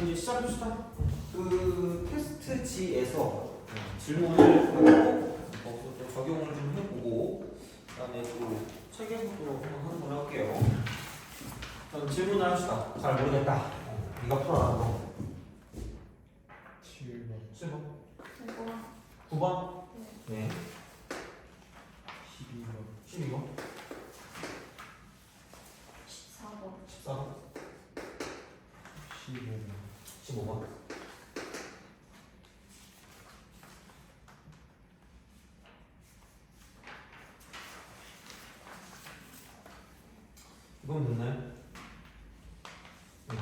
이제 시작합시다. 그 테스트지에서 질문을 하고 거기서 또 적용을 좀 해보고 그다음에 또 책에서도 한번 하는 걸로 할게요. 그럼 질문을 합시다. 잘 모르겠다. 네가 풀어라. 너. 7번 7번. 9번. 9번. 네. 12번 12번. 14번. 14번. 15번 15번. 이건 됐나요? 네.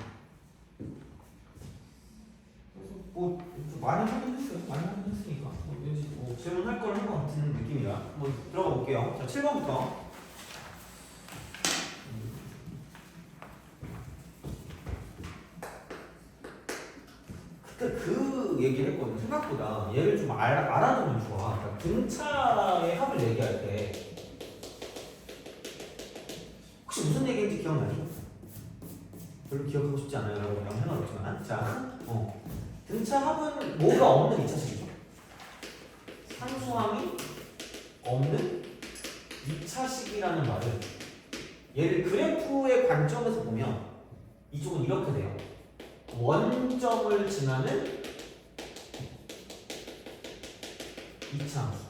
그래서 뭐좀 많이 하긴 했어요. 많이 하긴 했으니까 왠지 뭐 질문할 걸 한 것 같은 느낌이라 한번 들어가 볼게요. 자, 7번부터. 그때 그 얘기를 했거든요. 생각보다 얘를 좀 알아두면 좋아. 그러니까 등차의 합을 얘기할 때 혹시 무슨 얘기인지 기억나죠? 별로 기억하고 싶지 않아요. 여러분 상관없지만 자, 등차 합은 뭐가 없는 2차식이죠? 상수항이 없는 2차식이라는 말은 얘를 그래프의 관점에서 보면 이쪽은 이렇게 돼요. 원점을 지나는 2차함수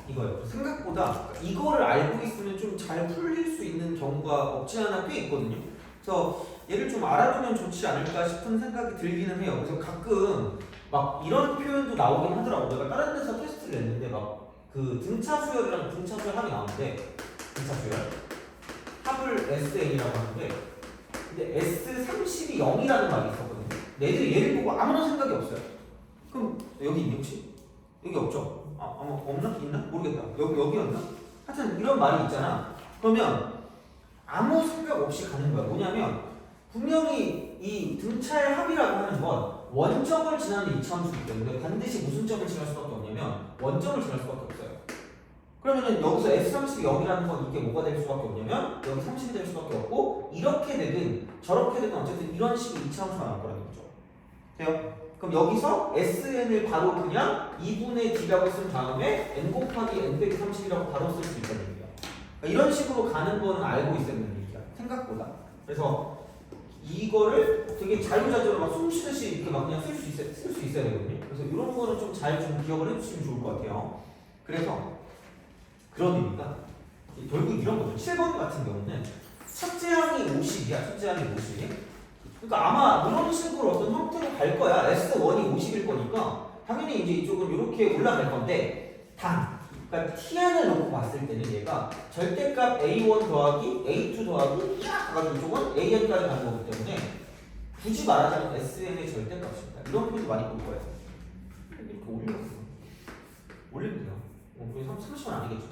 이거예요. 생각보다 이거를 알고 있으면 좀 잘 풀릴 수 있는 경우가 없지 않아 꽤 있거든요. 그래서 얘를 좀 알아두면 좋지 않을까 싶은 생각이 들기는 해요. 그래서 가끔 막 이런 표현도 나오긴 하더라고. 내가 다른 데서 테스트를 냈는데 막 그 등차 수열이랑 등차 수열 합이 나오는데 등차 수열 합을 SN이라고 하는데 근데 S30이 0이라는 말이 있었거든요. 애들이 얘를 보고 아무런 생각이 없어요. 그럼 여기 있니 혹시? 여기 없죠? 아마 없나? 있나? 모르겠다. 여기였나? 하여튼 이런 말이 있잖아. 그러면 아무 생각 없이 가는 거야. 뭐냐면 분명히 이 등차의 합이라고 하는 건 원점을 지나는 이차함수이기 때문에 반드시 무슨 점을 지날 수밖에 없냐면 원점을 지날 수밖에 없어요. 그러면은 여기서 S30이 0이라는 건 이게 뭐가 될 수밖에 없냐면 여기 30이 될 수밖에 없고 이렇게 되든 저렇게 되든 어쨌든 이런 식의 이차함수가 나올 거라는 거죠. 돼요? 그럼 여기서 SN을 바로 그냥 2분의 D라고 쓴 다음에 N 곱하기 N 빼기 30이라고 바로 쓸 수 있다는 얘기야. 그러니까 이런 식으로 가는 거는 알고 있어야 되는 얘기야. 생각보다. 그래서 이거를 되게 자유자재로 막 숨쉬듯이 이렇게 막 그냥 쓸 수 있어야 되거든요. 그래서 이런 거는 좀 잘 좀 기억을 해주시면 좋을 것 같아요. 그래서 그런 의미가 결국 이런 거죠. 7번 같은 경우는 첫째 항이 50이야. 첫째 항이 50. 그러니까 아마 이런 식으로 어떤 형태로 갈 거야. S1이 50일 거니까 당연히 이제 이쪽은 이렇게 올라갈 건데 그러니까 Tn을 놓고 봤을 때는 얘가 절대값 A1 더하기 A2 더하기 가지고 이쪽은 AN까지 가는 거기 때문에 굳이 말하자면 SN의 절대값입니다. 이런 표현도 많이 볼 거예요. 이렇게 올리면 돼요. 그게 30은 아니겠죠.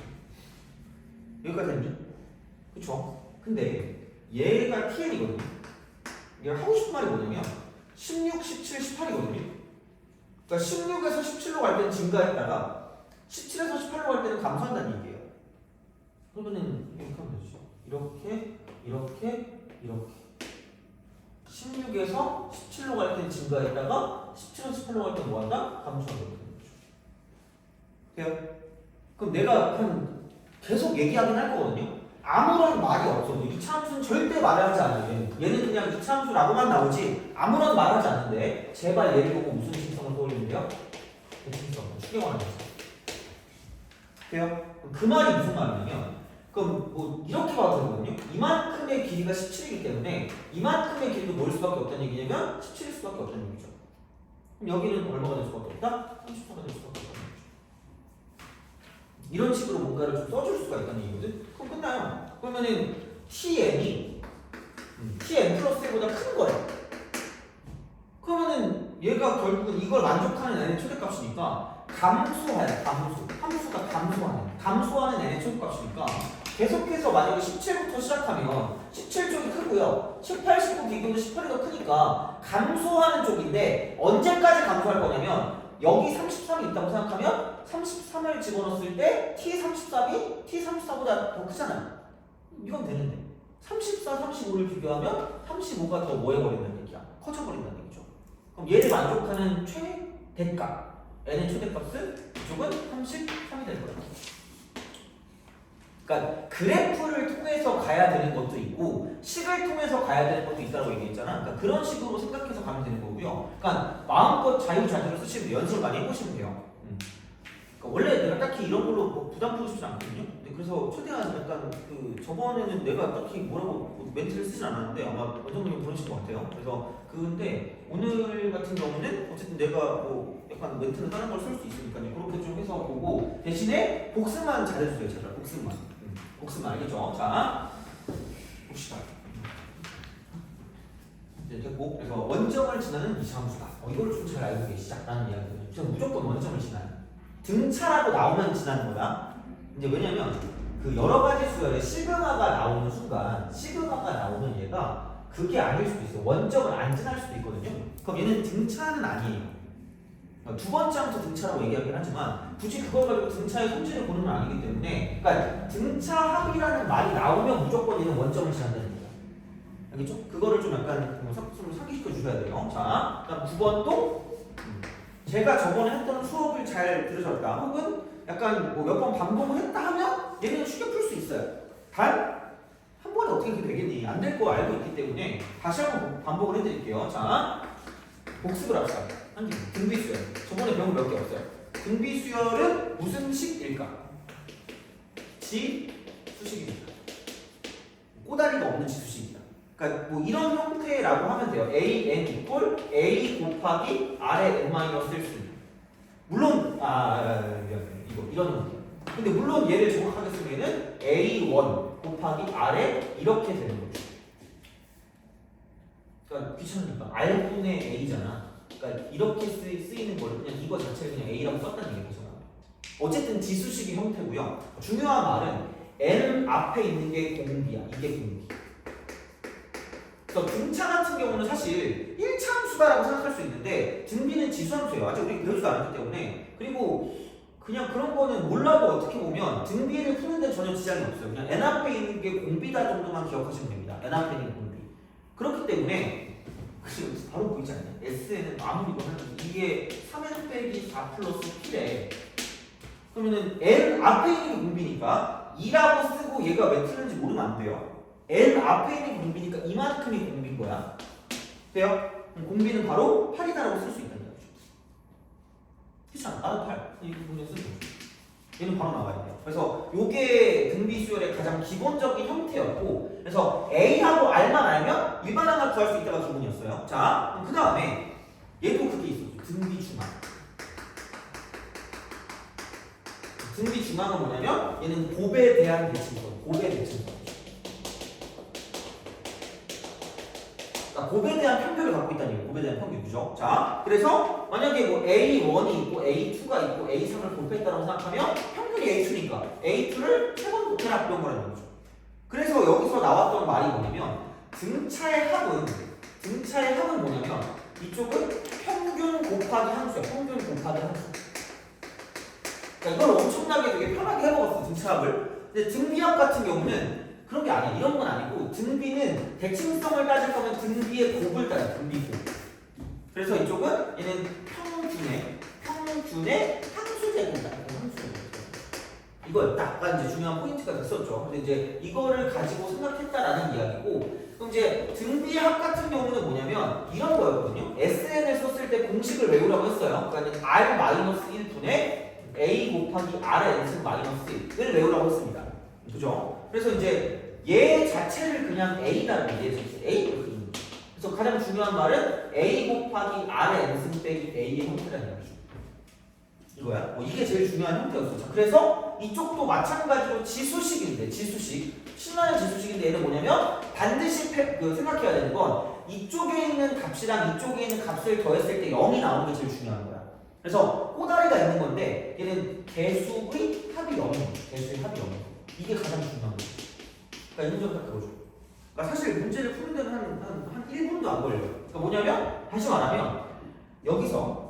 여기까지 했죠? 그쵸? 근데 얘가 Tn이거든요. 얘가 하고 싶은 말이 뭐냐면 16, 17, 18이거든요. 그러니까 16에서 17로 갈 때는 증가했다가 17에서 18로 갈 때는 감소한다는 얘기예요. 그러면은 이렇게 하면 되죠. 이렇게 16에서 17로 갈 때는 증가했다가 17에서 18로 갈 때는 뭐한다? 감소한다는 거죠. 돼요? 그럼 내가 그냥 계속 얘기하긴 할 거거든요. 아무런 말이 없어도 이차함수는 절대 말을 하지 않아요. 얘는 그냥 이차함수라고만 나오지 아무런 말하지 않는데 제발 얘를 보고 무슨 식성을 떠올리는데요? 대칭성, 추경하는 거죠. 돼요? 그 말이 무슨 말이냐면 그럼 뭐 이렇게 봐도 되거든요. 이만큼의 길이가 17이기 때문에 이만큼의 길이도 모일 수밖에 없다는 얘기냐면 17일 수밖에 없다는 얘기죠. 그럼 여기는 얼마가 될 수밖에 없다? 34가 될 수밖에 없다. 이런 식으로 뭔가를 좀 써줄 수가 있다는 얘기거든? 그럼 끝나요. 그러면은 Tn이 Tn 플러스 1보다 큰 거예요. 그러면은 얘가 결국은 이걸 만족하는 n의 최대값이니까 함수가 감소하는 n의 최대값이니까 계속해서 만약에 17부터 시작하면 17쪽이 크고요. 18, 19 비교는 18이 더 크니까 감소하는 쪽인데 언제까지 감소할 거냐면 여기 33이 있다고 생각하면 33을 집어넣었을 때 T34이 T34보다 더 크잖아요. 이건 되는데 34, 35를 비교하면 35가 더 뭐 해버린다는 얘기야? 커져버린다는 얘기죠. 그럼 얘를 만족하는 최대값, n의 최대값은 이쪽은 33이 될 거야. 그러니까 그래프를 통해서 가야 되는 것도 있고 식을 통해서 가야 되는 것도 있다고 얘기했잖아. 그러니까 그런 식으로 생각해서 가면 되는 거고요. 그러니까 마음껏 자유자재로 쓰시면 돼요. 연습을 많이 해보시면 돼요. 그러니까 원래 내가 딱히 이런 걸로 뭐 부담 주고 싶지 않거든요. 근데 그래서 최대한 약간 그 저번에는 내가 딱히 뭐라고 뭐 멘트를 쓰진 않았는데 아마 원장님이 그러신 것 같아요. 그래서 근데 오늘 같은 경우는 어쨌든 내가 뭐 약간 멘트는 다른 걸 쓸 수 있으니까요. 그렇게 좀 해서 보고 대신에 복습만 잘해주세요. 제발 복습만. 복습만 알겠죠? 자 봅시다. 이제 됐고 그래서 원점을 지나는 이상수다. 이걸 좀 잘 알고 계시자라는 이야기거든요. 그냥 무조건 원점을 지나요. 등차라고 나오면 지나는 거다. 이제 왜냐면 그 여러 가지 수열에 시그마가 나오는 순간 시그마가 나오면 얘가 그게 아닐 수도 있어. 원점을 안 지날 수도 있거든요. 그럼 얘는 등차는 아니에요. 두 번째부터 등차라고 얘기하긴 하지만 굳이 그걸 가지고 등차의 성질을 보는 건 아니기 때문에 그러니까 등차합이라는 말이 나오면 무조건 얘는 원점을 지난다는 거예요. 알겠죠? 그거를 좀 약간 상기시켜 주셔야 돼요. 자, 그다음 9번도 제가 저번에 했던 수업을 잘 들으셨다 혹은 약간 뭐 몇 번 반복을 했다 하면 얘는 쉽게 풀 수 있어요. 단 한 번에 어떻게 그렇게 되겠니? 안 될 거 알고 있기 때문에 다시 한번 반복을 해드릴게요. 자, 복습을 합시다. 등비수열. 저번에 배운 몇 개 없어요. 등비수열은 무슨 식일까? 지수식입니다. 꼬다리가 없는 지수식이다. 그러니까 뭐 이런 형태라고 하면 돼요. an 이꼴 a 곱하기 r의 n-1승. 물론 이거 이런 형태. 근데 물론 얘를 정확하게 쓰면은 a1 곱하기 r에 이렇게 되는 거죠. 그러니까 귀찮으니까 r분의 a잖아. 그러니까 이렇게 쓰이는 걸 그냥 이거 자체를 그냥 a라고 썼다는 얘기잖아. 어쨌든 지수식의 형태고요. 중요한 말은 n 앞에 있는 게 공비야. 이게 공비. 그래서 등차 같은 경우는 사실 1차함수다라고 생각할 수 있는데 등비는 지수함수예요. 아직 우리 배우지도 않았기 때문에. 그리고 그냥 그런 거는 몰라도 어떻게 보면 등비를 푸는데 전혀 지장이 없어요. 그냥 n 앞에 있는 게 공비다 정도만 기억하시면 됩니다. n 앞에 있는 게 공비. 그렇기 때문에 바로 보이지 않냐? S에는 아무리 이거 하면 이게 3n 빼기 4 플러스 P래. 그러면은 n 앞에 있는 게 공비니까 2라고 쓰고 얘가 왜 틀린지 모르면 안 돼요. n 앞에 있는 게 공비니까 이만큼이 공비인 거야. 돼요? 그럼 공비는 바로 8이다라고 쓸 수 있다는 거죠. 그렇지 않아? 나도 8. 이 부분에 쓰면 얘는 바로 나와야 돼요. 그래서 요게 등비수열의 가장 기본적인 형태였고 그래서 A하고 R만 알면 일반항을 구할 수 있다가 기본이었어요. 자, 그 다음에 얘도 그게 있었죠. 등비중항. 등비중항은 뭐냐면 얘는 곱에 대한 대칭선. 곱의 대칭선. 그러니까 곱에 대한 평균을 갖고 있다는 얘기예요. 곱에 대한 평균. 그죠? 자, 그래서 만약에 뭐 A1이 있고 A2가 있고 A3을 곱했다고 생각하면 평균이 A2니까 A2를 3번 곱해라 이런 거라는 거죠. 그래서 여기서 나왔던 말이 뭐냐면 등차의 합은 뭐냐면 이쪽은 평균 곱하기 함수야. 평균 곱하기 함수. 그러니까 이걸 엄청나게 되게 편하게 해먹었어. 등차합을. 근데 등비합 같은 경우는 그런 게 아니야. 이런 건 아니고 등비는 대칭성을 따질 거면 등비의 곱을 따져. 등비 곱. 그래서 이쪽은 얘는 평균의 함수제곱이다. 이거였다. 아까 이제 중요한 포인트가 됐었죠. 근데 이제 이거를 가지고 생각했다라는 이야기고, 그럼 이제 등비합 같은 경우는 뭐냐면 이런 거였거든요. SN을 썼을 때 공식을 외우라고 했어요. 그러니까 R-1분의 A 곱하기 R의 n승 마이너스 1을 외우라고 했습니다. 그죠? 그래서 이제 얘 자체를 그냥 A라고 얘 자체 A. 그래서 가장 중요한 말은 A 곱하기 R의 n승 빼기 A의 형태라는 거죠. 이거야. 이게 제일 중요한 형태였어. 자, 그래서 이쪽도 마찬가지로 지수식인데, 신나는 지수식인데 얘는 뭐냐면 반드시 생각해야 되는 건 이쪽에 있는 값이랑 이쪽에 있는 값을 더했을 때 0이 나오는 게 제일 중요한 거야. 그래서 꼬다리가 있는 건데 얘는 개수의 합이 0이에요. 개수의 합이 0이에요. 이게 가장 중요한 거죠. 그러니까 이런 점 딱 들어줘. 그러니까 사실 문제를 푸는 데는 한 1분도 안 걸려요. 그러니까 뭐냐면 다시 말하면 여기서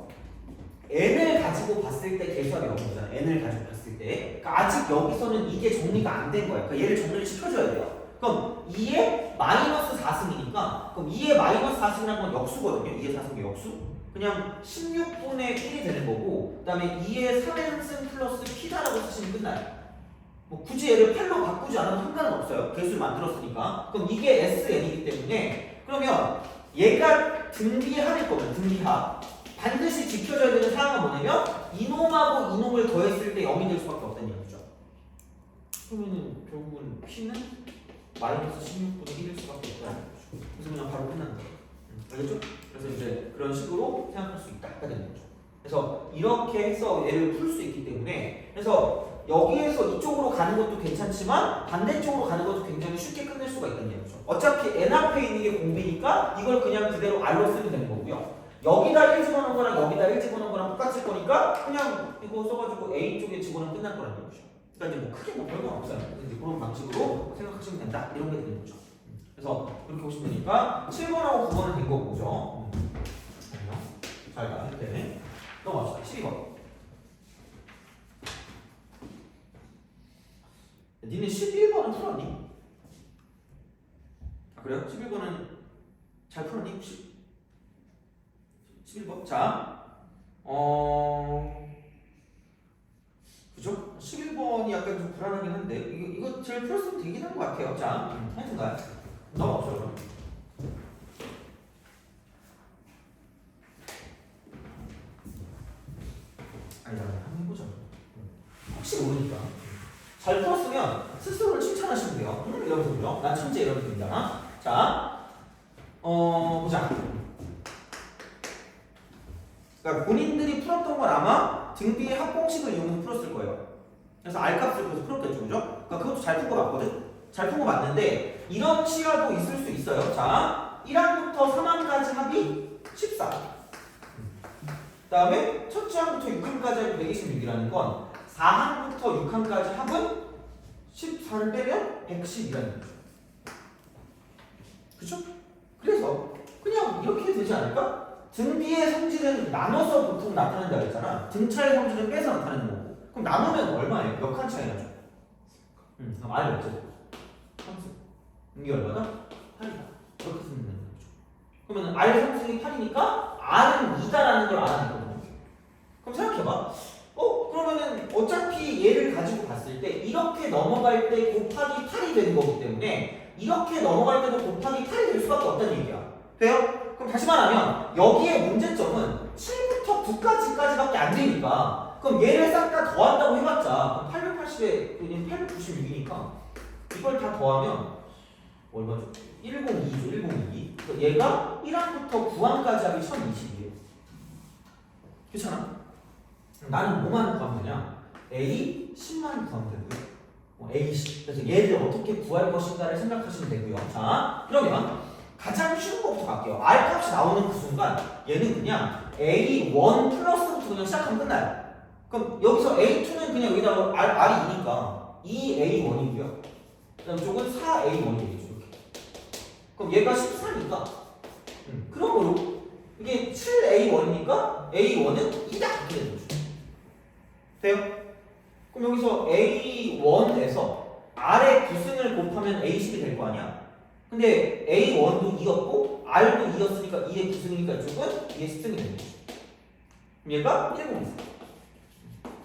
n을 가지고 봤을 때 개수합이 0이잖아. n을 가지고 봤을 때. 그러니까 아직 여기서는 이게 정리가 안 된 거야. 그러니까 얘를 정리를 시켜줘야 돼요. 그럼 2의 마이너스 4승이니까 그럼 2의 마이너스 4승이라는 건 역수거든요. 2의 4승이 역수. 그냥 16분의 1이 되는 거고 그 다음에 2의 3n승 플러스 p다라고 쓰시면 끝나요. 뭐 굳이 얘를 8로 바꾸지 않아도 상관은 없어요. 개수를 만들었으니까. 그럼 이게 SN이기 때문에 그러면 얘가 등비합일 거면 등비합 반드시 지켜져야 되는 사항은 뭐냐면 이놈하고 이놈을 더했을 때 0이 될 수밖에 없다는 얘기죠. 그러면은 결국은 P는 마이너스 16분의 1일 수밖에 없다는 거죠. 그래서 그냥 바로 끝나는 거예요. 알겠죠? 그래서 이제 그런 식으로 생각할 수 있다. 되는 거죠. 그래서 이렇게 해서 얘를 풀 수 있기 때문에 그래서 여기에서 이쪽으로 가는 것도 괜찮지만 반대쪽으로 가는 것도 굉장히 쉽게 끝낼 수가 있다는 얘기죠. 어차피 n 앞에 있는 게 공비니까 이걸 그냥 그대로 r로 쓰면 되는 거고요. 여기다 1 집어넣은 거랑 여기다 1 집어넣은 거랑 똑같을 거니까 그냥 이거 써가지고 A 쪽에 집어넣으면 끝날 거라는 얘기죠. 그러니까 이제 뭐 크게 뭐 별건 없어요. 이제 그런 방식으로 생각하시면 된다. 이런 게 되는 거죠. 그래서 이렇게 보시면 되니까 7번하고 9번은 된 거고죠. 잘 나눌 때 넘어갑시다. 12번. 니네 11번은 풀었니? 아 그래요? 11번은 잘 풀었니 혹시? 11번? 자 그죠? 11번이 약간 좀 불안하긴 한데 이거 제일 풀었으면 되긴 한 것 같아요. 자 하여튼간 넘어갑시다 그럼. 아니다 한번 해보자. 혹시 모르니까 잘 풀었으면 스스로를 칭찬하시면 돼요. 이러면서 그죠? 난 천재 이러면 됩니다. 자 보자. 그러니까 본인들이 풀었던 건 아마 등비의 합공식을 이용해서 풀었을 거예요. 그래서 R값을 그래서 풀었겠죠, 그죠? 그러니까 그것도 잘 푼 거 맞거든? 잘 푼 거 맞는데 이런 치아도 있을 수 있어요. 자, 1항부터 3항까지 합이 14. 그 다음에 첫째 항부터 6항까지 합이 126이라는 건 4항부터 6항까지 합은 14를 빼면 110이라는 거죠. 그쵸? 그래서 그냥 이렇게 해도 되지 않을까? 등비의 성질은 나눠서 보통 나타낸다고 했잖아. 등차의 성질은 빼서 나타내는 거고. 그럼 나누면 얼마예요? 몇 칸 차이 나죠? 그럼 R이 어쩌죠? 3승. 이게 얼마다? 8이다. 이렇게 쓰면 되는 거죠. 그러면 R 3승이 8이니까 R은 2다라는 걸 알아내거든요. 그럼 생각해봐. 그러면은 어차피 얘를 가지고 봤을 때 이렇게 넘어갈 때 곱하기 8이 되는 거기 때문에 이렇게 넘어갈 때도 곱하기 8이 될 수밖에 없다는 얘기야. 돼요? 그럼 다시 말하면 여기에 문제점은 7부터 9까지밖에 안 되니까 그럼 얘를 싹 다 더한다고 해봤자 880에 896이니까 이걸 다 더하면 얼마죠? 102죠. 102. 얘가 1항부터 9항까지 합이 1020이에요. 그렇잖아? 나는 뭐만 구하면 되냐? A 10만 구하면 되고요. A 10. 그래서 얘를 어떻게 구할 것인가를 생각하시면 되고요. 자, 그러면 가장 쉬운 것부터 갈게요. R 값이 나오는 그 순간 얘는 그냥 A1 플러스부터 그냥 시작하면 끝나요. 그럼 여기서 A2는 그냥 여기다가 R이 2니까 2A1이고요. 그 다음 쪽은 4A1이겠죠. 이렇게. 그럼 얘가 14니까 그런 거로 이게 7A1이니까 A1은 2다 이렇게 되는 거죠. 돼요? 그럼 여기서 A1에서 R의 9승을 곱하면 A10이 될 거 아니야? 근데 A1도 2였고 R도 2였으니까 2의 9승이니까 이쪽은 2의 10승이 되는 거죠. 그럼 얘가 1 0 있어.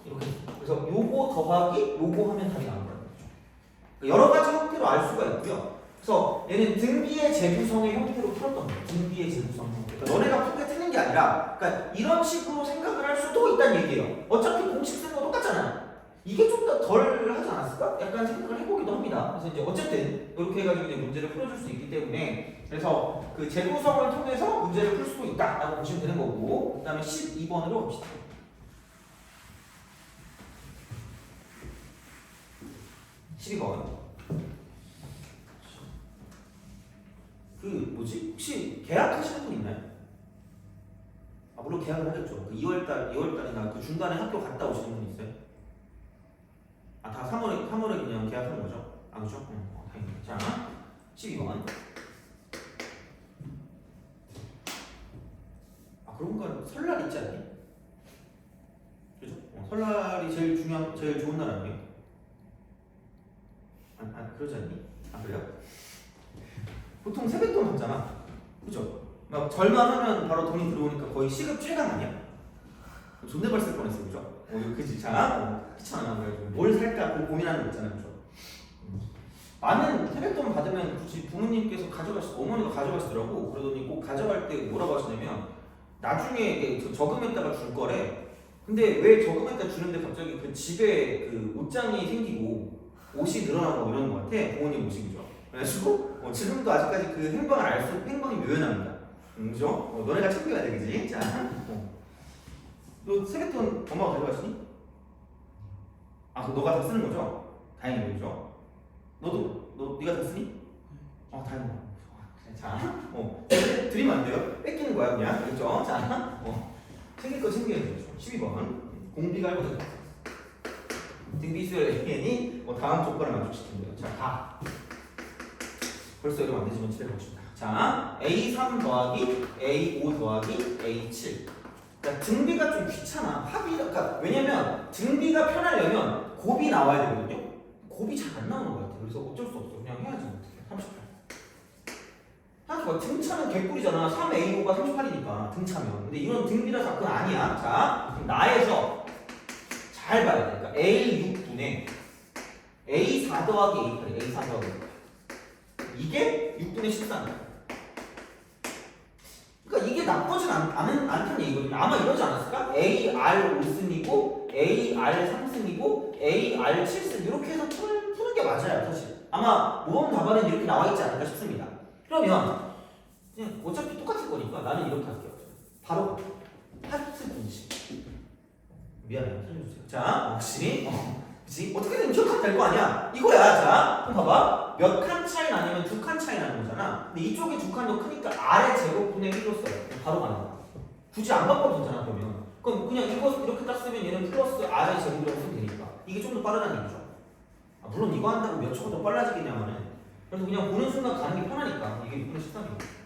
이렇게. 그래서 요거 더하기 요거 하면 답이 나온다는 거죠. 여러 가지 형태로 알 수가 있고요. 그래서 얘는 등비의 재구성의 형태로 풀었던 거예요. 등비의 재구성 형태. 그러니까 너네가 푼 게 틀린 게 아니라 그러니까 이런 식으로 생각을 할 수도 있다는 얘기예요. 어차피 공식 쓰는 거 똑같잖아요. 이게 좀 더 덜 하지 않았을까? 약간 생각을 해보기도 합니다. 그래서 이제 어쨌든 이렇게 해가지고 이제 문제를 풀어줄 수 있기 때문에 그래서 그 재구성을 통해서 문제를 풀 수도 있다라고 보시면 되는 거고 그 다음에 12번으로 봅시다. 그 뭐지? 혹시 계약하시는 분 있나요? 아 물론 계약을 하겠죠. 그 2월달이나 그 중간에 학교 갔다 오시는 분 있어요? 아 다 3월에 그냥 계약하는 거죠? 아 그죠? 다행이다. 자 12번. 아 그런가 설날 있지 않니? 그죠? 설날이 제일 좋은 날 아니에요? 그러지 않니? 그래요? 보통 세뱃돈 받잖아. 그죠? 막 절만 하면 바로 돈이 들어오니까 거의 시급 최강 아니야? 존댓말 쓸 뻔했어, 그죠? 그지? 자, 귀찮아. 뭘 살까 고민하는 거 있잖아요, 그죠? 나는 세뱃돈 받으면 굳이 부모님께서 어머니가 가져가시더라고. 그러더니 꼭 가져갈 때 뭐라고 하시냐면 나중에 저금했다가 줄 거래. 근데 왜 저금했다 주는데 갑자기 그 집에 그 옷장이 생기고 옷이 늘어나고 이러는 것 같아. 부모님 옷이 그죠? 그래가지고 지금도 아직까지 그 행방이 묘연합니다. 그죠? 너네가 챙겨야 돼, 그지? 자, 너 세뱃돈 엄마가 가져가시니? 그거 너가 다 쓰는 거죠? 다행이네, 그죠? 네가 다 쓰니? 다행이다. 그래, 자, 드리면 안 돼요? 뺏기는 거야, 그냥. 그죠? 자, 챙길 거 챙겨야죠. 12번. 공비갈보다 등비수열 AN이 다음 조건을 만족시킨대요. 자, 가. 벌써 이러면 안 되지만 집에 가고 싶다. 자, A3 더하기 A5 더하기 A7. 그러니까 등비가 좀 귀찮아. 그러니까 왜냐면 등비가 편하려면 곱이 나와야 되거든요. 곱이 잘 안 나오는 것 같아. 그래서 어쩔 수 없어. 그냥 해야지. 38. 생각해봐. 등차는 개꿀이잖아. 3A5가 38이니까 등차면. 근데 이건 등비라서 그건 아니야. 자, 나에서 잘 봐야 돼. 그러니까 A6분의 A4 더하기 A8. A4 더하기 A8. 이게 6분의 14입니다. 그러니까 이게 나쁘진 않다는 얘기거든요. 아마 이러지 않았을까? AR 5승이고 AR 3승이고 AR 7승 이렇게 해서 푸는 게 맞아요, 사실. 아마 모범 답안에는 이렇게 나와 있지 않을까 싶습니다. 그러면 그냥 어차피 똑같을 거니까 나는 이렇게 할게요. 바로 하트 분식. 미안해요, 살려주세요. 자, 혹시 그치? 어떻게든 기억하면 될 거 아니야? 이거야. 자, 그럼 봐봐. 몇 칸 차이 나냐면 2칸 차이 나는 거잖아. 근데 이쪽이 2칸 더 크니까 아래 제곱분의 1로 써요. 바로 가는 거야. 굳이 안 바꿔도 되잖아, 그러면. 그럼 그냥 이거 이렇게 딱 쓰면 얘는 플러스 아래 제곱이라고 쓰면 되니까. 이게 좀 더 빠르다는 얘기죠. 물론 이거 한다고 몇 초가 더 빨라지겠냐면은. 그래서 그냥 보는 순간 가는 게 편하니까. 이게 6분의 13이에요.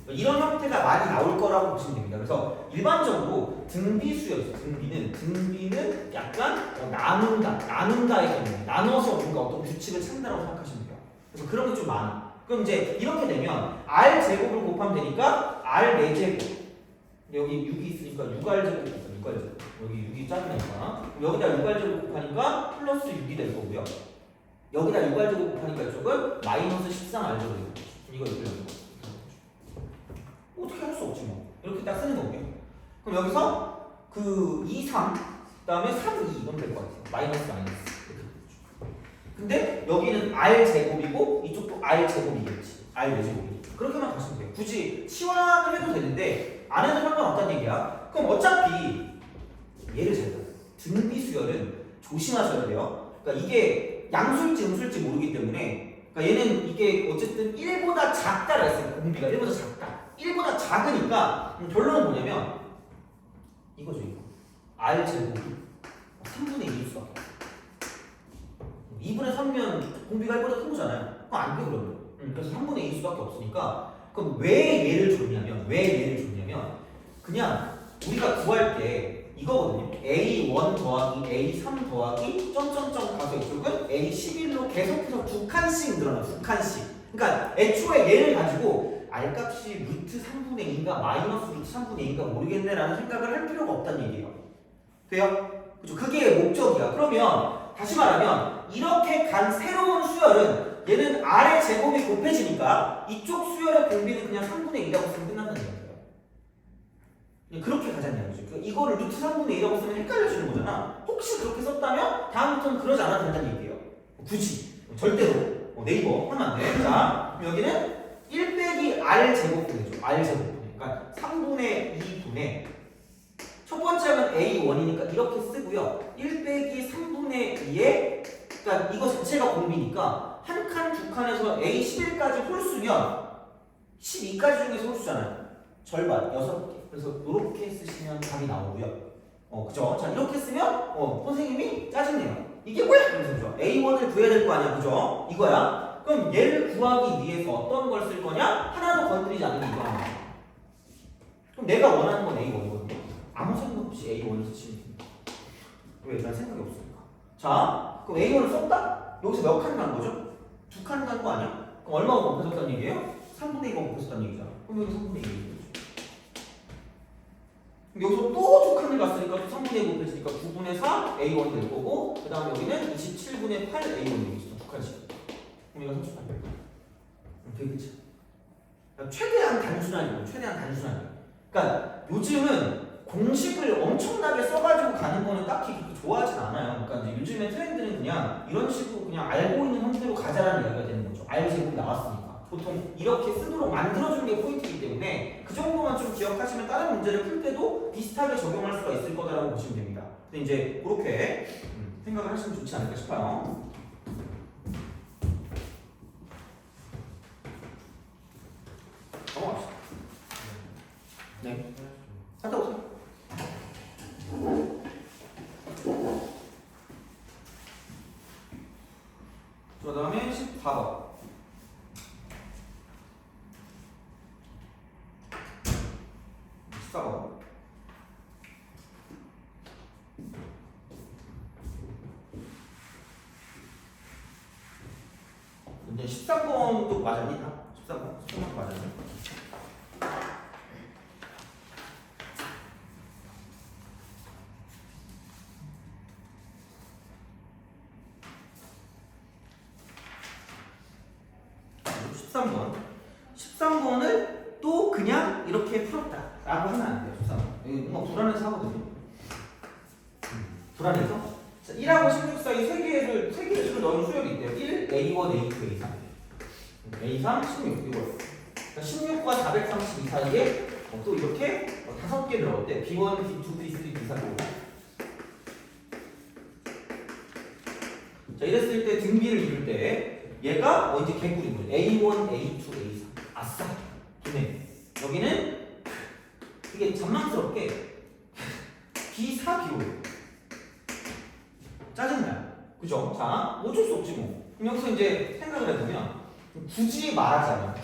이런 형태가 많이 나올 거라고 보시면 됩니다. 그래서 일반적으로 등비수열이죠. 등비는 약간 나눈다의 경우, 나눠서 뭔가 어떤 규칙을 찾는다고 생각하시면 돼요. 그래서 그런 게 좀 많아. 그럼 이제 이렇게 되면 r 제곱을 곱하면 되니까 r 4제곱. 여기 6이 있으니까 6r제곱 있어. 6r제곱. 여기 6이 작으니까 여기다 6r제곱 곱하니까 플러스 6이 될 거고요. 여기다 6r제곱 곱하니까 이쪽은 마이너스 13r제곱이 되죠. 이거 이렇게 되는 거. 어떻게 할 수 없지 뭐. 이렇게 딱 쓰는 거고요. 그럼 여기서 그 2, 3, 그 다음에 3, 2 이건 될 것 같아요. 마이너스. 이렇게 되죠. 근데 여기는 r제곱이고 이쪽도 r제곱이겠지. r4제곱이니까. 그렇게만 가시면 돼요. 굳이 치환을 해도 되는데 안 해도 상관없다는 얘기야. 그럼 어차피 얘를 잘 봐요. 등비수열은 조심하셔야 돼요. 그러니까 이게 양수일지 음수일지 모르기 때문에 그러니까 얘는 이게 어쨌든 1보다 작다라 했어요. 공비가 1보다 작다. 1보다 작으니까 결론은 뭐냐면 이거죠. 이거 r제곱이 3분의 2일 수밖에 없어요. 2분의 3면 공비가 1보다 큰 거잖아요. 그럼 안 돼 그러면. 그래서 3분의 2일 수밖에 없으니까 그럼 왜 얘를 줬냐면 그냥 우리가 구할 때 이거거든요. A1 더하기 A3 더하기 점점점 가서 이쪽은 A11로 계속해서 2칸씩 늘어나. 2칸씩. 그러니까 애초에 얘를 가지고 r값이 루트 3분의 2인가 마이너스 루트 3분의 2인가 모르겠네 라는 생각을 할 필요가 없다는 얘기예요. 돼요? 그죠? 그게 목적이야. 그러면 다시 말하면 이렇게 간 새로운 수열은 얘는 r의 제곱이 곱해지니까 이쪽 수열의 공비는 그냥 3분의 2라고 쓰면 끝난다는 얘기예요. 그렇게 가자는 얘기죠. 그러니까 이거를 루트 3분의 2라고 쓰면 헷갈려지는 거잖아. 혹시 그렇게 썼다면 다음부터는 그러지 않아도 된다는 얘기예요. 굳이 절대로 네이버 하면 안 돼. 자, 여기는 1 빼기 r제곱분이죠. r제곱분. 그러니까 3분의 2분의 첫 번째 항은 A1이니까 이렇게 쓰고요. 1 빼기 3분의 2에 그러니까 이거 자체가 공비니까 한 칸, 두 칸에서 A11까지 홀수면 12까지 중에서 홀수잖아요. 절반, 6개. 그래서 이렇게 쓰시면 답이 나오고요. 그죠? 자, 이렇게 쓰면 선생님이 짜증내요. 이게 뭐야? 이러면서 A1을 구해야 될 거 아니야. 그죠? 이거야. 그럼 얘를 구하기 위해서 어떤 걸 쓸 거냐? 하나도 건드리지 않는 이거 하나. 그럼 내가 원하는 건 A1이거든요. 아무 생각 없이 A1을 쓰시면 됩니다. 왜? 난 생각이 없으니까. 자, 그럼 A1을 썼다? 여기서 몇 칸 간 거죠? 2칸 간 거 아니야? 그럼 얼마가 곱해졌다는 얘기예요? 3분의 2가 곱해졌다는 얘기잖아. 그럼 여기 3분의 2. 여기서 또 2칸을 갔으니까 또 3분의 2 곱해지니까 9분의 4 A1 될 거고 그 다음에 여기는 27분의 8 A1 되겠죠. 2칸씩. 그럼 이거 38. 되겠지. 최대한 단순하게, 최대한 단순하게. 그러니까 요즘은 공식을 엄청나게 써가지고 가는 거는 딱히 그렇게 좋아하진 않아요. 그러니까 이제 요즘의 트렌드는 그냥 이런 식으로 그냥 알고 있는 형태로 가자라는 이야기가 되는 거죠. R 제곱이 나왔으니까. 보통 이렇게 쓰도록 만들어주는 게 포인트이기 때문에 그 정도만 좀 기억하시면 다른 문제를 풀 때도 비슷하게 적용할 수가 있을 거다라고 보시면 됩니다. 근데 이제 그렇게 생각을 하시면 좋지 않을까 싶어요. 넘어갑시다. 네. 갔다 오세요. 그 다음에 14번. 근데 13번도 맞았니? 13번도 맞았니? (13번) 13번을 또 그냥 이렇게 풀었다 라고 하면 안 돼요. 13번 여기 뭔가 불안해서 하거든요. 불안해서 자, 1하고 16 사이 3개를 넣은 수열이 있대요. 1, A1, A2, A3 A3, 16 이거 그러니까 16과 432 사이에 또 이렇게 5개 들어갔대. B1, B2, B3, B4 자 이랬을 때 등비를 이룰 때 얘가 이제 개꿀인 거죠. A1, A2, A3 아싸 좋네. 여기는 이게 잔망스럽게 B4, B5 짜증나요. 그죠? 자 어쩔 수 없지 뭐. 그럼 여기서 이제 생각을 해보면 굳이 말하자면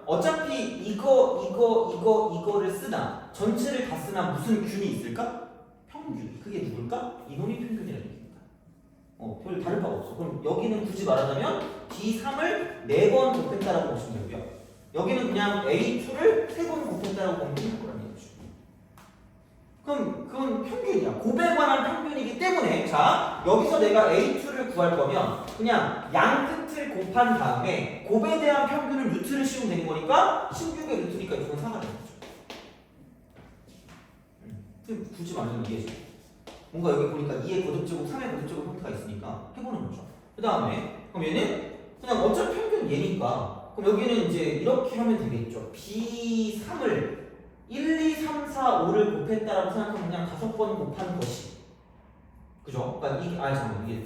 어차피 이거를 쓰나 전체를 다 쓰나 무슨 균이 있을까? 평균. 그게 누굴까? 이놈이 평균이라는 얘기입니다. 별 다를 바가 없어. 그럼 여기는 굳이 말하자면 B3을 4번 곱했다라고 보시면 되고요. 여기는 그냥 A2를 3번 곱했다라고 보면 되는 거라는 얘기죠. 그럼 그건 평균이야. 곱에 관한 평균이기 때문에 자 여기서 내가 A2를 구할 거면 그냥 양 끝을 곱한 다음에 곱에 대한 평균을 루트를 씌우면 되는 거니까 16의 루트니까 이건 4가 되는 거죠. 굳이 말하자면 이해지. 뭔가 여기 보니까 2의 거듭제곱, 3의 거듭제곱 형태가 있으니까 해보는 거죠. 그 다음에 그럼 얘는 그냥 어차피 평균 얘니까 그럼 여기는 이제 이렇게 하면 되겠죠. B3을 1, 2, 3, 4, 5를 곱했다라고 생각하면 그냥 5번 곱한 것이 그죠? 그러니까 이게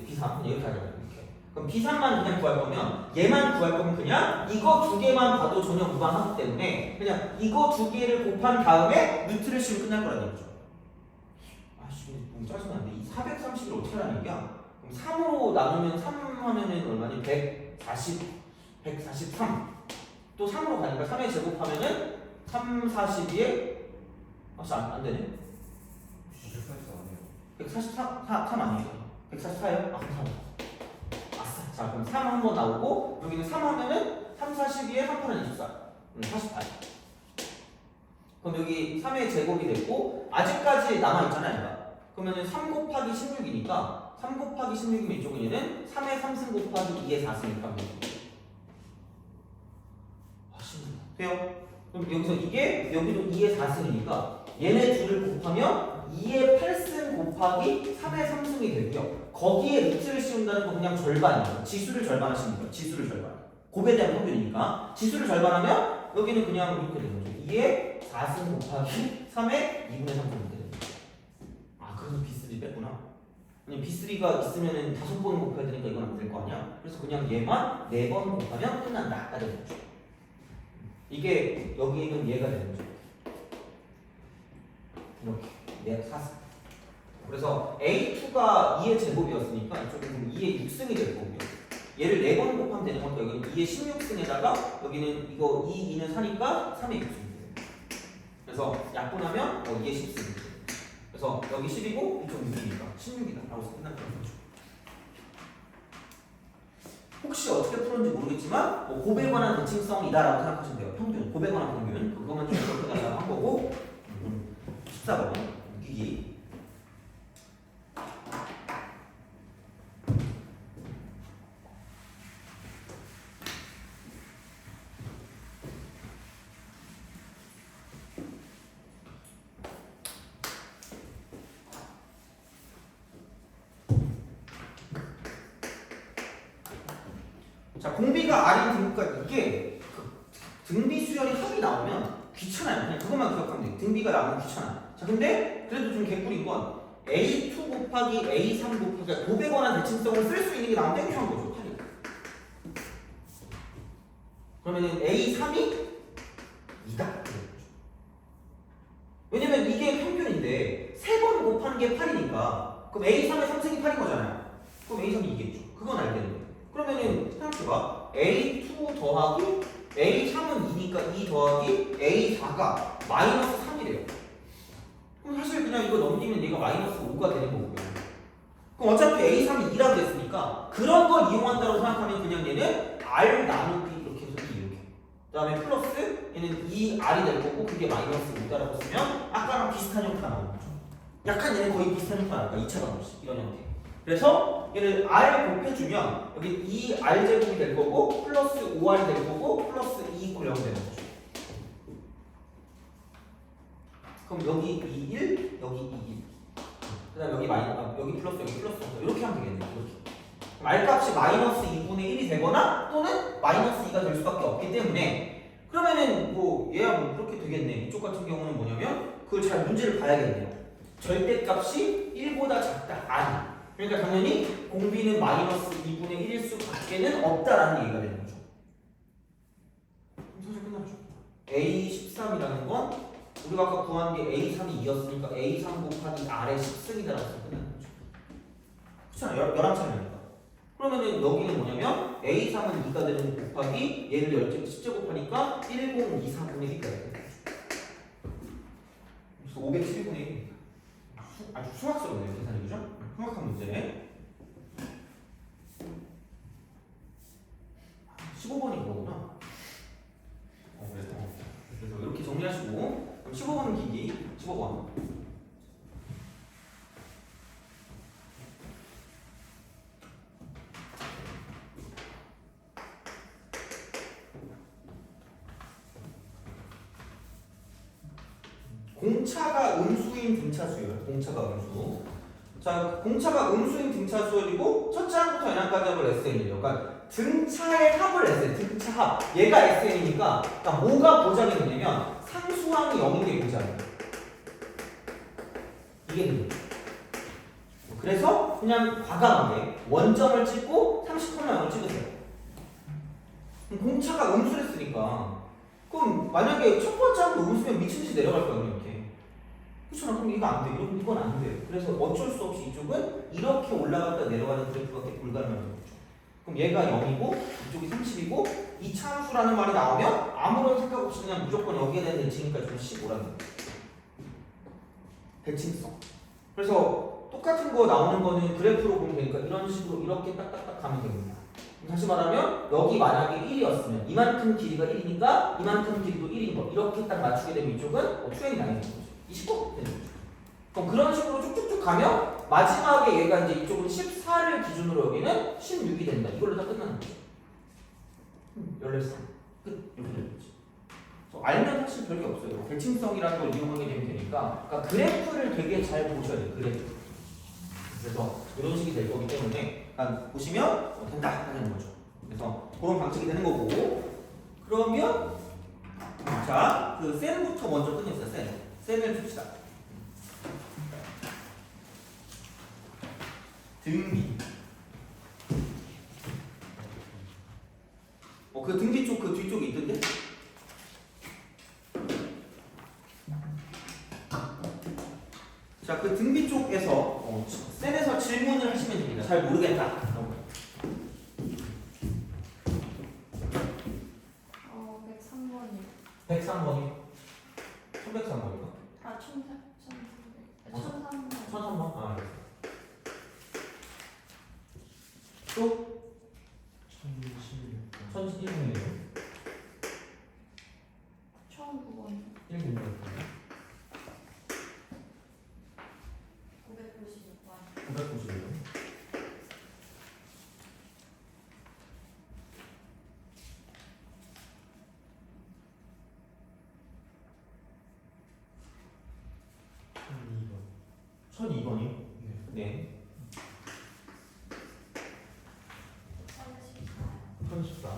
B3 이렇게 하잖아요. 이렇게. 그럼 B3만 그냥 구할 거면 얘만 구할 거면 그냥 이거 2개만 봐도 전혀 무방하기 때문에 그냥 이거 2개를 곱한 다음에 루트를 씌우면 끝날 거라는 얘기죠. 너무 짜증나는데 이 430을 어떻게 하라는 얘기야? 그럼 3으로 나누면 3 하면은 얼마니? 143 또 3으로 가니까 3에 제곱하면은 3, 42에 안 되네? 144 3 아니에요? 144예요? 아 그럼 3 아싸. 자 그럼 3 한 번 나오고 여기는 3 하면은 3, 42에 3, 8은 24 48 그럼 여기 3의 제곱이 됐고 아직까지 남아있잖아요. 그러면은 3 곱하기 16이니까 3 곱하기 16이면 이쪽은 얘는 3의 3승 곱하기 2의 4승이니까 돼요? 그럼 여기서 이게 여기도 2의 4승이니까 얘네 둘을 곱하면 2의 8승 곱하기 3의 3승이 되고요. 거기에 루트를 씌운다는 건 그냥 절반이에요. 지수를 절반하시는 거예요. 지수를 절반. 곱에 대한 평균이니까 지수를 절반하면 여기는 그냥 이렇게 되는 거죠. 2의 4승 곱하기 3의 2분의 3승 그래서 B3 뺐구나. 아니 B3가 있으면은 5번 곱해야 되니까 이건 안 될 거 아니야? 그래서 그냥 얘만 4번 곱하면 끝난다. 라는 거죠. 이게 여기 있는 얘가 되는 거죠. 이렇게 얘가 4승. 그래서 A2가 2의 제곱이었으니까 이쪽은 2의 6승이 될 거고요. 얘를 4번 곱하면 되는 거니까 여기는 2의 16승에다가 여기는 이거 2는 4니까 3의 6승이 돼요. 그래서 약분하면 2의 10승이 돼요. 그래서 여기 10이고 이쪽 6이니까 16이다 라고 해서 끝날 거죠. 혹시 어떻게 풀었는지 모르겠지만 뭐 곱에 관한 대칭성이다라고 생각하시면 돼요. 평균, 곱에 관한 평균 그것만 좀 이렇게 한 거고 14번 웃기기. 자, 공비가 R인 등비가 이게 등비 수열이 합이 나오면 귀찮아요. 그냥 그것만 기억하면 돼요. 등비가 나오면 귀찮아요. 자, 근데 그래도 좀 개꿀인 건 A2 곱하기 A3 곱하기 곱에 관한 대칭성을 쓸 수 있는 게 나오면 땡큐한 거죠. 8이. 그러면은 A3이 2다. 왜냐면 이게 평균인데 3번 곱하는 게 8이니까 그럼 A3의 3승이 8인 거잖아요. 그럼 A3이 2겠죠. 그건 알겠는데. 그러면은 생각해봐. A2 더하기 A3은 2니까 2 더하기 A4가 마이너스 3이래요. 그럼 사실 그냥 이거 넘기면 얘가 마이너스 5가 되는 거고요. 그럼 어차피 A3이 2라고 했으니까 그런 걸 이용한다고 생각하면 그냥 얘는 R 나누기 이렇게 해서 이렇게. 그 다음에 플러스 얘는 2R이 될 거고 그게 마이너스 5다라고 쓰면 아까랑 비슷한 형태가 나오는 거죠. 약간 얘는 거의 비슷한 형태가 나올까? 2차 방식 이런 형태. 그래서 얘를 R 곱해주면 여기 2R 제곱이 될 거고 플러스 5R 될 거고 플러스 2 0 되는 거죠. 그럼 여기 2, 1, 여기 2, 1. 그 다음 여기 여기 플러스 이렇게 하면 되겠네요. 이렇게. 그럼 R 값이 마이너스 2분의 1이 되거나 또는 마이너스 2가 될 수밖에 없기 때문에 그러면은 뭐 얘야 뭐 그렇게 되겠네. 이쪽 같은 경우는 뭐냐면 그걸 잘 문제를 봐야겠네요. 절대값이 1보다 작다. 아니. 그러니까 당연히 공비는 마이너스 2분의 1일 수밖에는 없다라는 얘기가 되는 거죠. 사실 끝났죠. A13이라는 건 우리가 아까 구한 게 A3이 2였으니까 A3 곱하기 R의 10승이다라고 끝나는 거죠. 그렇잖아요. 11차례니까. 그러면은 여기는 뭐냐면 A3은 2가 되는 거 곱하기 얘를 10제곱하니까 1024분의 1이 되는 거죠. 그래서 511분의 1입니다. 아주 수학스럽네요. 계산이 그죠? 흉악한 문제네. 15번이 그거구나. 그래서 이렇게 정리하시고 그럼 15번은 기기 15번. 공차가 음수인 등차수예요. 공차가 음수. 자, 공차가 음수인 등차수열이고 첫째 항부터 n항까지 합을 SN이래요. 그러니까 등차의 합을 SN, 등차 합. 얘가 SN이니까 그러니까 뭐가 보장이 되냐면 상수항이 0인 게 보장이에요. 이게 문제예요. 그래서 그냥 과감하게 원점을 찍고 30,0을 찍으세요. 그럼 공차가 음수랬으니까 그럼 만약에 첫 번째 항도 음수면 미친 듯이 내려갈 거예요. 이렇게. 그렇죠. 그럼 이거 안 돼. 이건 안 돼요. 그래서 어쩔 수 없이 이쪽은 이렇게 올라갔다 내려가는 그래프밖에 불가능한 거죠. 그럼 얘가 0이고 이쪽이 30이고 이 차함수라는 말이 나오면 아무런 생각 없이 그냥 무조건 여기에 대한 대칭이니까 좀 15라는 거예요. 대칭성. 그래서 똑같은 거 나오는 거는 그래프로 보면 되니까 이런 식으로 이렇게 딱딱딱 가면 됩니다. 다시 말하면 여기 만약에 1이었으면 이만큼 길이가 1이니까 이만큼 길이도 1인 거 이렇게 딱 맞추게 되면 이쪽은 2n이 나뉘는 거죠. 29 되는 거죠. 그럼 그런 식으로 쭉쭉쭉 가면 마지막에 얘가 이제 이쪽은 14를 기준으로 여기는 16이 된다. 이걸로 다 끝나는 거죠. 14. 끝. 이렇게 되는 거지. 알면 사실 별게 없어요. 대칭성이라는 걸 이용하게 되면 되니까 그러니까 그래프를 되게 잘 보셔야 돼요. 그래프. 그래서 이런 식이 될 거기 때문에 보시면 된다 하는 거죠. 그래서 그런 방식이 되는 거고 그러면 자, 그 셈부터 먼저 끝냈어요. 셈을 풉시다. 등비. 그 등비 쪽 그 뒤쪽에 있던데? 자, 그 등비 쪽에서 셈에서 질문을 하시면 됩니다. 잘 모르겠다. 103번이요. 103번이요? 1103번인가? 아, 1300. 또 1016번 1016이에요. 처음 9번. 16. 996번. 990이에요. 번 1002번이요? 네. 네. 1014.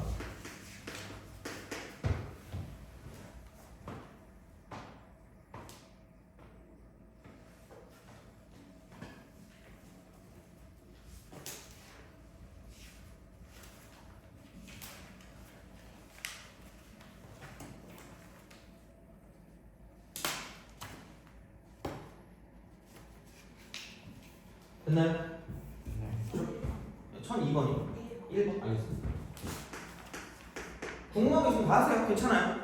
됐나요? 네. 1002번이요? 1번 알겠습니다. 궁금한 거 있으면 다 하세요. 괜찮아요.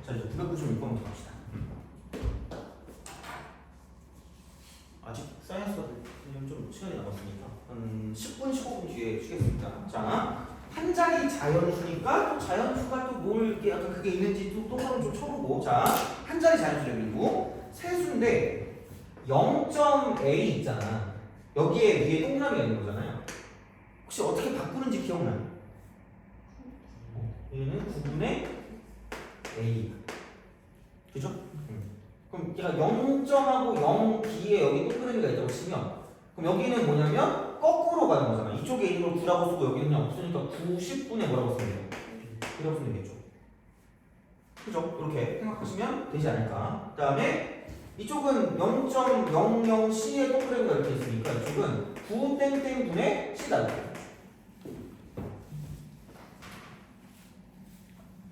자, 이제 996번부터 갑시다. 아직 사이언스가 좀 시간이 남았으니까 한 10분, 15분 뒤에 쉬겠습니다. 자, 한 자리 자연수니까 또 자연수가 또 뭘 이렇게 약간 그게 있는지 또 똑바로 좀 쳐보고. 자, 한 자리 자연수래. 그리고 세수인데 0.a 있잖아. 여기에 위에 동그라미가 있는 거잖아요. 혹시 어떻게 바꾸는지 기억나요? 얘는 9분의 a. 그죠? 그럼 얘가 0점하고 0b에 여기 동그라미가 있다고 치면, 그럼 여기는 뭐냐면 거꾸로 가는 거잖아. 이쪽에 있는 걸 9라고 쓰고 여기는 그냥 없으니까 90분의 뭐라고 쓰면 돼요? 9라고 쓰면 되겠죠. 그죠? 이렇게 생각하시면 되지 않을까. 그 다음에 이쪽은 0.00c의 동그라미가 이렇게 있으니까 이쪽은 9땡땡분의 c다.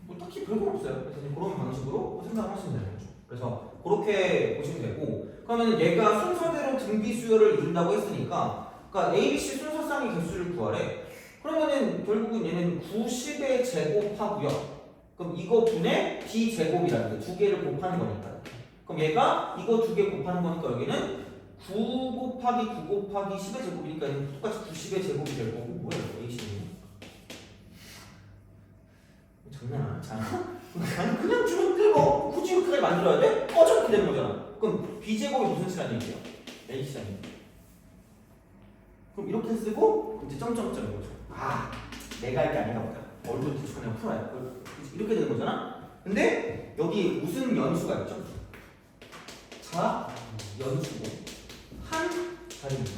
뭐 딱히 별거 없어요. 그래서 그런 방식으로 생각하시면 되는 거죠. 그래서 그렇게 보시면 되고, 그러면 얘가 순서대로 등비 수열을 이룬다고 했으니까, 그러니까 A, B, C 순서상의 개수를 구하래. 그러면은 결국은 얘는 90에 제곱하고요. 그럼 이거 분의 B 제곱이라는 게 두 개를 곱하는 거니까. 그럼 얘가 이거 두 개 곱하는 거니까 여기는 9 곱하기 9 곱하기 10의 제곱이니까 얘는 똑같이 90의 제곱이 될 거고. 뭐야 이거 A씨는? 장난 아니잖아. 그냥 주면 끌고 굳이 이렇게 만들어야 돼? 어차피 되는 거잖아. 그럼 b제곱이 무슨 시라는 얘기예요? a시라는 얘기. 그럼 이렇게 쓰고 이제 점점점인 거죠. 아, 내가 할 게 아닌가 보다. 얼굴 대충 그냥 풀어요. 이렇게 되는 거잖아. 근데 여기 무슨 연수가 있죠? 자, 연수고 한 자리입니다.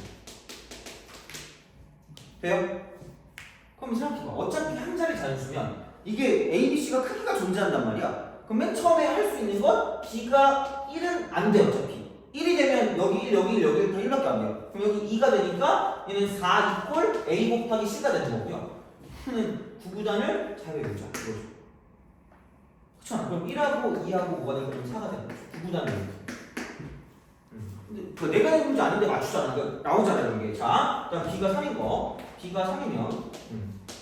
돼요? 그럼 생각해봐. 어차피 한 자리 자연수면 이게 A, B, C가 크기가 존재한단 말이야. 그럼 맨 처음에 할 수 있는 건 B가 1은 안 돼. 어차피 1이 되면 여기 1, 여기 1, 여기 1 다 1밖에 안 돼요. 그럼 여기 2가 되니까 얘는 4 이꼴 A 곱하기 C가 되는 거고요. 는 구구단을 잘 외우자. 이거죠. 그렇잖아. 그럼 1하고 2하고 뭐가 되면 4가 되는 거죠. 구구단을 외우자. 근데 그 내가 낸 문제 아닌데 맞추잖아. 그러니까 나오잖아요. 이게. 자, 그다음 B가 3인 거. B가 3이면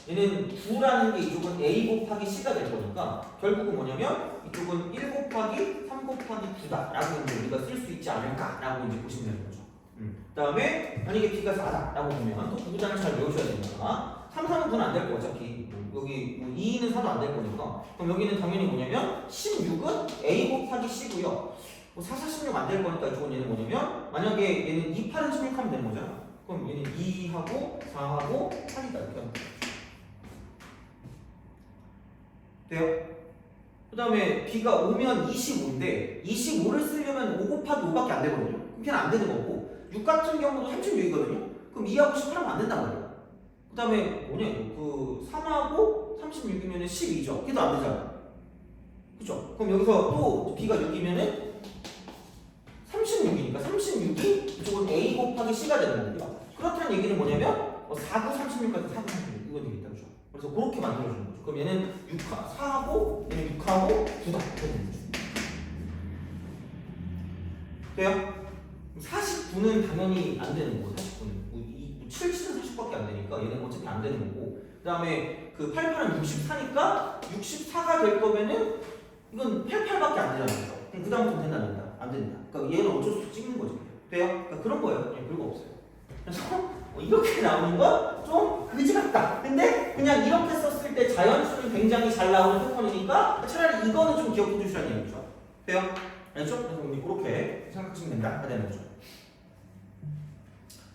얘는 9라는 게 이쪽은 A 곱하기 C가 될 거니까 결국은 뭐냐면 이쪽은 1 곱하기 3 곱하기 9다 라고 이제 우리가 쓸 수 있지 않을까 라고 이제 보시면 되는 거죠. 그 다음에 만약에 B가 4다 라고 보면 또 구구단을 잘 외우셔야 되니까 3, 3은 9는 안 될 거 어차피 여기 2는 4도 안 될 거니까 그럼 여기는 당연히 뭐냐면 16은 A 곱하기 C고요. 4, 4, 16 안 될 거니까 이쪽은 얘는 뭐냐면 만약에 얘는 2, 8은 16 하면 되는 거잖아. 그럼 얘는 2하고 4하고 8이다 이렇게 하면 돼요? 그 다음에 B가 5면 25인데 25를 쓰려면 5 곱하기 5밖에 안 되거든요. 그럼 걔는 안 되는 거고 6 같은 경우도 36이거든요. 그럼 2하고 18하면 안 된단 말이에요. 그 다음에 뭐냐 이거 그 3하고 36이면 12죠. 걔도 안 되잖아. 그죠? 그럼 여기서 또 b가 6이면은 36이니까 36이 이쪽은 a 곱하기 c가 되는 겁니다. 그렇다는 얘기는 뭐냐면 4, 9, 36까지 4, 9, 36 이거 되겠다. 그죠? 그래서 그렇게 만들어주는 거죠. 그럼 얘는 4하고 얘는 6하고 9다. 돼요? 49는 당연히 안 되는 거고 49는 77은 40밖에 안 되니까 얘는 어차피 안 되는 거고 그 다음에 그 88은 64니까 64가 될 거면은 이건 88밖에 안 되잖아요. 그럼 그 다음부터 된다 안 된다? 안 된다. 그러니까 얘는 어쩔 수 없이 찍는 거죠. 돼요? 그러니까 그런 거예요. 그냥 별거 없어요. 그래서 이렇게 나오는 건 좀 그지 같다. 근데 그냥 이렇게 썼을 때 자연수는 굉장히 잘 나오는 패턴이니까 차라리 이거는 좀 기억해 주시라는 얘기죠. 돼요? 알죠? 그래서 우리 그렇게 생각하시면 된다. 되는 거죠.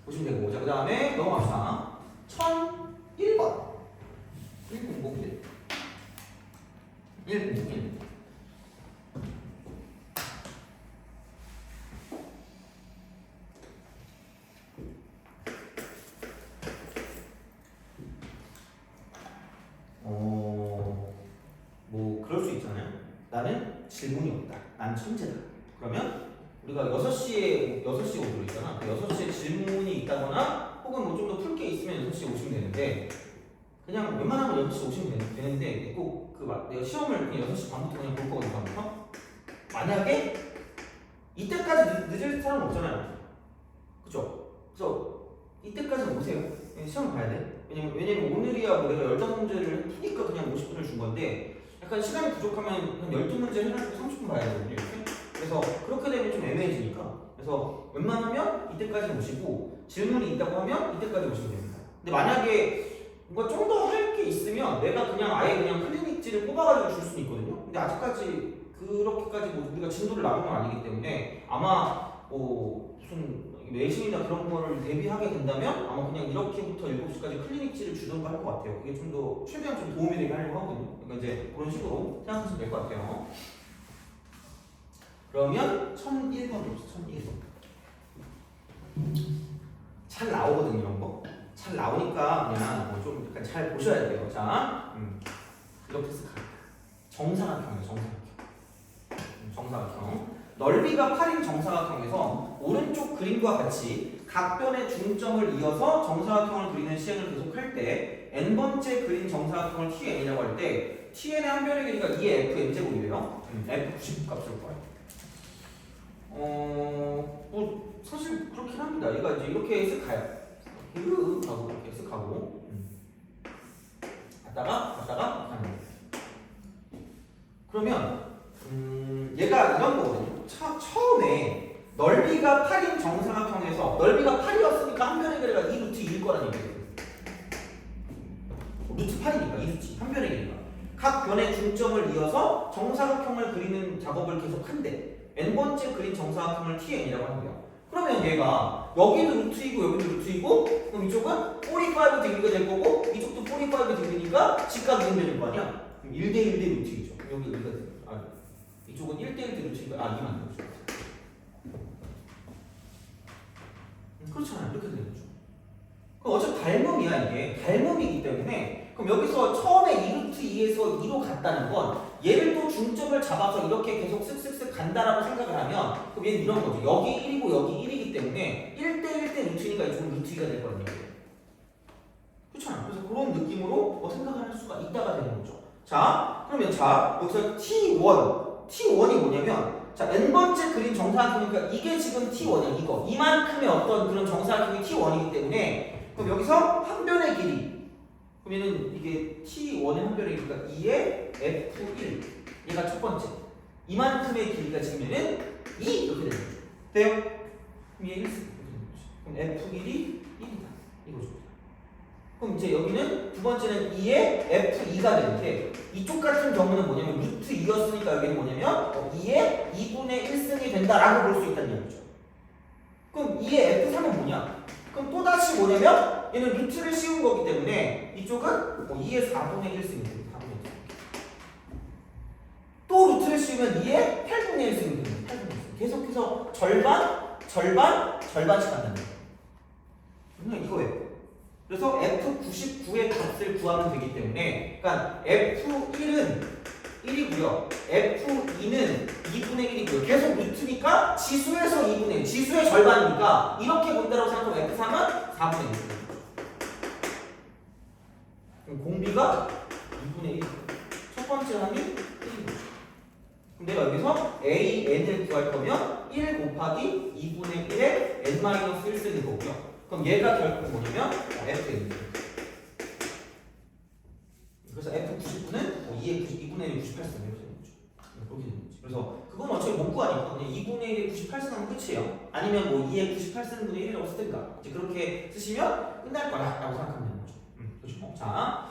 보시면 되고. 자, 그 다음에 넘어갑시다. 1001번. 1공복일. 1공복일. 뭐 그럴 수 있잖아요. 나는 질문이 없다. 난 천재다. 그러면 우리가 6시에 오기로 있잖아. 6시에 질문이 있다거나 혹은 뭐 좀 더 풀 게 있으면 6시에 오시면 되는데 그냥 웬만하면 6시 오시면 되는데 꼭 내가 시험을 그냥 6시 반부터 그냥 볼 거거든요. 반부터. 만약에 이때까지 늦을 사람 없잖아요. 그죠? 그래서 이때까지는 오세요. 시험 봐야 돼. 왜냐면 오늘이야 뭐 내가 15문제를 푸니까 그냥 50분을 준 건데 약간 시간이 부족하면 한 12문제 해가지고 30분 봐야 되거든요. 이렇게. 그래서 그렇게 되면 좀 애매해지니까 그래서 웬만하면 이때까지 오시고 질문이 있다고 하면 이때까지 오시면 됩니다. 근데 만약에 뭔가 좀 더 할 게 있으면 내가 그냥 아예 그냥 클리닉지를 뽑아가지고 줄 수는 있거든요. 근데 아직까지 그렇게까지 뭐 우리가 진도를 나간 건 아니기 때문에 아마 무슨 내신이나 그런 거를 대비하게 된다면 아마 그냥 이렇게부터 7시까지 클리닉지를 주던가 할 것 같아요. 그게 좀 더 최대한 좀 도움이 되게 하려고 하거든요. 그러니까 이제 그런 식으로 생각하시면 될 것 같아요. 그러면 1001번 봅시다. 1001번. 잘 나오거든요, 이런 거. 잘 나오니까 그냥 좀 약간 잘 보셔야 돼요. 자, 이렇게 쓱 정사각형이에요, 정사각형. 넓이가 8인 정사각형에서 오른쪽 그림과 같이 각변의 중점을 이어서 정사각형을 그리는 시행을 계속할 때 n번째 그린 정사각형을 TN이라고 할 때 TN의 한 변의 길이가 2의 FN제곱이래요. F90 값을 구해요. 뭐 사실 그렇긴 합니다. 얘가 이제 이렇게 쓱 가요. 하고 이렇게 쓱 가고 갔다가 가는 거예요. 그러면 얘가 이런 거거든요. 처음에 넓이가 8인 정사각형에서 넓이가 8이었으니까 한 변의 길이가 2 루트 2일 거라는 얘기예요. 루트 8이니까 2 루트 한 변의 길이가 각 변의 중점을 이어서 정사각형을 그리는 작업을 계속 한대. n번째 그린 정사각형을 TN이라고 하는데요. 그러면 얘가 여기도 루트이고 여기도 루트이고 그럼 이쪽은 45 디그리가 될 거고 이쪽도 45 디그리니까 직각 이등변일 거 아니야? 그럼 1대1대 루트이죠. 여기 여기가 이쪽은 1대1대 루트니까 이만 안 되죠. 그렇잖아요. 이렇게 되는 거죠. 그럼 어차피 닮음이야 이게. 닮음이기 때문에 그럼 여기서 처음에 2루트 2에서 2로 갔다는 건 얘를 또 중점을 잡아서 이렇게 계속 쓱쓱쓱 간다라고 생각을 하면 그럼 얘는 이런 거죠. 여기 1이고 여기 1이기 때문에 1대1대 루트니까 이쪽은 루트 2가 될 거란 얘기예요. 그렇잖아요. 그래서 그런 느낌으로 생각을 할 수가 있다가 되는 거죠. 자, 그러면 여기서 T1이 뭐냐면 자, n번째 그린 정사각형이니까 이게 지금 T1이야. 이만큼의 어떤 그런 정사각형이 T1이기 때문에 그럼 여기서 한 변의 길이 그러면은 이게 T1의 한 변의 길이가 2의 F1 얘가 첫 번째 이만큼의 길이가 지금에는 2 이렇게 되는 거죠. 돼요? 그럼 얘 1 그럼 F1이 1이다. 이거죠. 그럼 이제 여기는 두 번째는 2의 F2가 되는데 이쪽 같은 경우는 뭐냐면 루트 2였으니까 여기는 뭐냐면 2의 2분의 1승이 된다라고 볼 수 있다는 얘기죠. 그럼 2의 F3은 뭐냐? 그럼 또다시 뭐냐면 얘는 루트를 씌운 거기 때문에 이쪽은 2의 4분의 1승이 됩니다. 4분의 1승. 또 루트를 씌우면 2의 8분의 1승이 됩니다. 8분의 1승. 계속해서 절반씩 간다는 거예요. 그냥 이거예요. 그래서 F99의 값을 구하면 되기 때문에 그러니까 F1은 1이고요. F2는 2분의 1이고요. 계속 루트니까 지수에서 2분의 1, 지수의 절반이니까 이렇게 본다고 생각하면 F3은 4분의 1. 그럼 공비가 2분의 1. 첫 번째 항이 1이고. 그럼 내가 여기서 a, n을 구할 거면 1 곱하기 2분의 1에 n-1 쓰는 거고요. 그럼 얘가 결국 뭐냐면 fn. 그래서 f99는 2분의 1에 98 쓰는 거죠. 그렇게 되는 거죠. 그래서 그건 어차피 못 구하니까 그냥 2분의 1에 98 쓰면 끝이에요. 아니면 뭐 2에 98 쓰는 분의 1이라고 쓰든가. 이제 그렇게 쓰시면 끝날 거라고 생각하면 되는 거죠. 그렇죠. 자,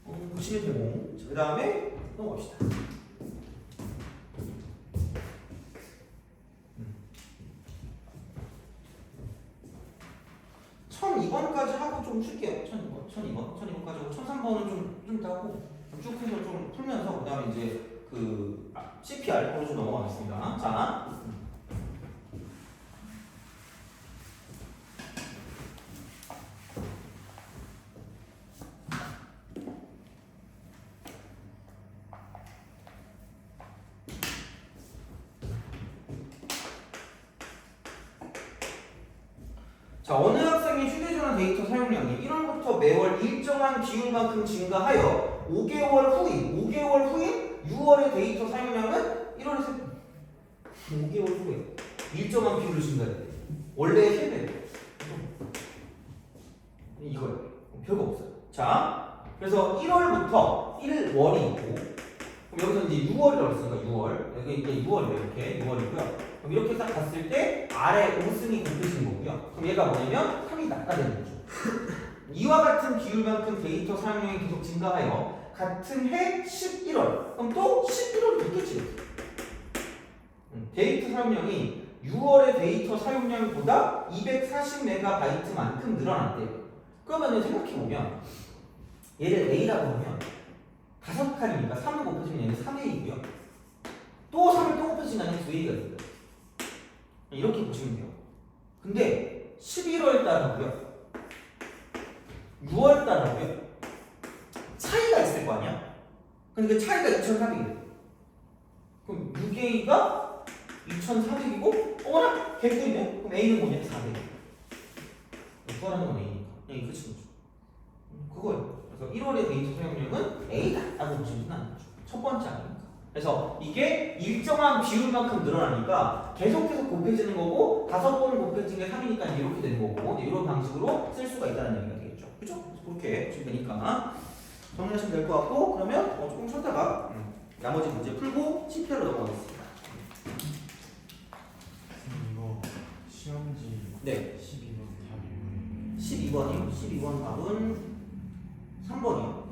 보시면 되고. 그 다음에 넘어갑시다. 1002번까지 하고 좀 쉴게요. 1002번까지 하고 1003번은 좀 이따 하고 쭉 해서 좀 풀면서 그 다음에 이제 그 CPR로 좀 넘어가겠습니다. 자, 어느 학생의 휴대전화 데이터 사용량이 1월부터 매월 일정한 비율만큼 증가하여 5개월 후인 6월의 데이터 사용량은 1월에서 5개월 후에 일정한 비율로 증가해요. 원래 3배. 이거예요. 별거 없어요. 자, 그래서 1월부터 1월이 있고, 그럼 여기서 이제 6월이라고 했으니까 6월. 여기 이제 6월이에요. 이렇게 6월이고요. 그럼 이렇게 딱 봤을 때 아래 5승이 곱해진 거고요. 그럼 얘가 뭐냐면 3이 낮아지는 거죠. 이와 같은 비율만큼 데이터 사용량이 계속 증가하여 같은 해 11월. 그럼 또 11월이 있겠지. 데이터 사용량이 6월의 데이터 사용량보다 240MB만큼 늘어났대요. 그러면 생각해보면 얘를 A라고 하면 5칸이니까 3을 곱해주면 얘는 3A이고요. 또 3을 또 곱해주면 얘는 2A가 됩니다. 이렇게 보시면 돼요. 근데 11월 달하고요 6월 달하고요 차이가 있을 거 아니야? 근데 그 차이가 2,400이에요. 그럼 6A가 2,400이고 어머나! 개꿀이네? 그럼 A는 뭐냐? 400. 구하라는 건 A니까. 그냥 끝인 거죠. 그거예요. 그래서 1월의 데이터 사용량은 A다 라고 보시면 된다는 거죠. 첫 번째 아닙니까? 그래서 이게 일정한 비율만큼 늘어나니까 계속해서 곱해지는 거고 5번 곱해진 게 3이니까 이렇게 되는 거고 이런 방식으로 쓸 수가 있다는 얘기가 되겠죠. 그죠? 그렇게 보시면 되니까 정리하시면 될 것 같고 그러면 조금 쉬었다가 나머지 문제 풀고 CPR로 넘어가겠습니다. 이거 시험지 네. 12번 답이 12번이요. 12번 답은 3번이요.